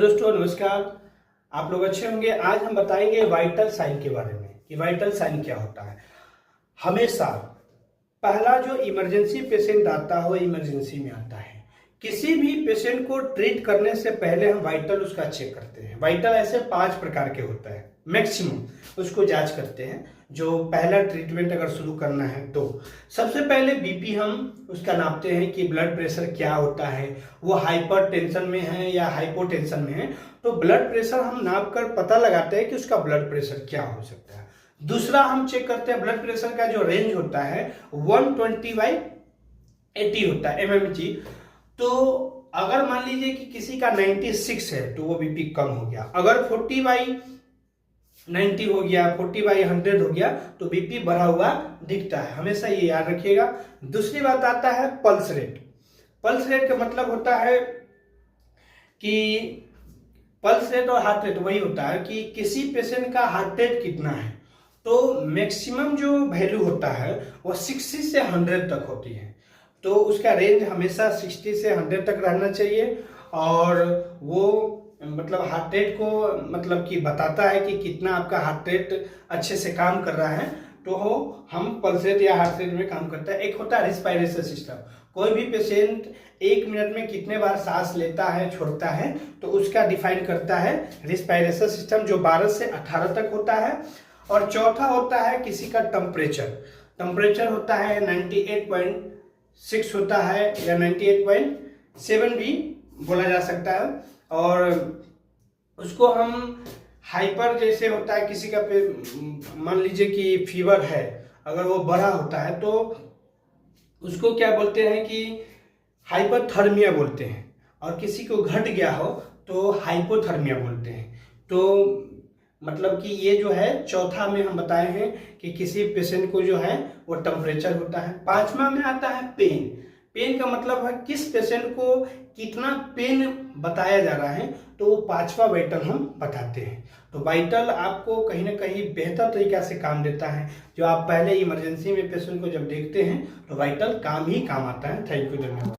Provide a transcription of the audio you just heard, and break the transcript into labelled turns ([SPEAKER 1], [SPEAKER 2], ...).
[SPEAKER 1] दोस्तों नमस्कार। आप लोग अच्छे होंगे। आज हम बताएंगे वाइटल साइन के बारे में कि वाइटल साइन क्या होता है। हमेशा पहला जो इमरजेंसी पेशेंट आता है वो इमरजेंसी में आता है। किसी भी पेशेंट को ट्रीट करने से पहले हम वाइटल उसका चेक करते हैं। वाइटल ऐसे 5 प्रकार के होता है, मैक्सिमम उसको जांच करते हैं। जो पहला ट्रीटमेंट अगर शुरू करना है तो सबसे पहले बीपी हम उसका नापते हैं कि ब्लड प्रेशर क्या होता है, वो हाइपर टेंशन में है या हाइपोटेंशन में है। तो ब्लड प्रेशर हम नाप कर पता लगाते हैं कि उसका ब्लड प्रेशर क्या हो सकता है। दूसरा हम चेक करते हैं ब्लड प्रेशर का जो रेंज होता है 120/80 होता है mmHg। तो अगर मान लीजिए कि किसी का 96 है तो वो बीपी कम हो गया। अगर 40/90 हो गया, 40/100 हो गया तो बीपी बढ़ा हुआ दिखता है। हमेशा ये याद रखिएगा। दूसरी बात आता है पल्स रेट। पल्स रेट का मतलब होता है कि पल्स रेट और हार्ट रेट वही होता है कि किसी पेशेंट का हार्ट रेट कितना है। तो मैक्सिमम जो वैल्यू होता है वो 60 से 100 तक होती है। तो उसका रेंज हमेशा 60 से 100 तक रहना चाहिए। और वो मतलब हार्ट रेट को मतलब कि बताता है कि कितना आपका हार्ट रेट अच्छे से काम कर रहा है। तो हम पल्स रेट या हार्ट रेट में काम करता है। एक होता है रिस्पायरेशन सिस्टम। कोई भी पेशेंट 1 मिनट में कितने बार सांस लेता है छोड़ता है तो उसका डिफाइन करता है रिस्पायरेशन सिस्टम, जो 12 से 18 तक होता है। और चौथा होता है किसी का टेम्परेचर। टेम्परेचर होता है 98.6 होता है या 98.7 भी बोला जा सकता है। और उसको हम हाइपर जैसे होता है किसी का मान लीजिए कि फीवर है, अगर वो बढ़ा होता है तो उसको क्या बोलते हैं कि हाइपरथर्मिया बोलते हैं। और किसी को घट गया हो तो हाइपोथर्मिया बोलते हैं। तो मतलब कि ये जो है चौथा में हम बताए हैं कि किसी पेशेंट को जो है वो टेम्परेचर होता है। 5वां में आता है पेन। पेन का मतलब है किस पेशेंट को कितना पेन बताया जा रहा है, तो वो 5वां वाइटल हम बताते हैं। तो वाइटल आपको कहीं ना कहीं बेहतर तरीका से काम देता है। जो आप पहले इमरजेंसी में पेशेंट को जब देखते हैं तो वाइटल काम ही काम आता है। थैंक यू, धन्यवाद।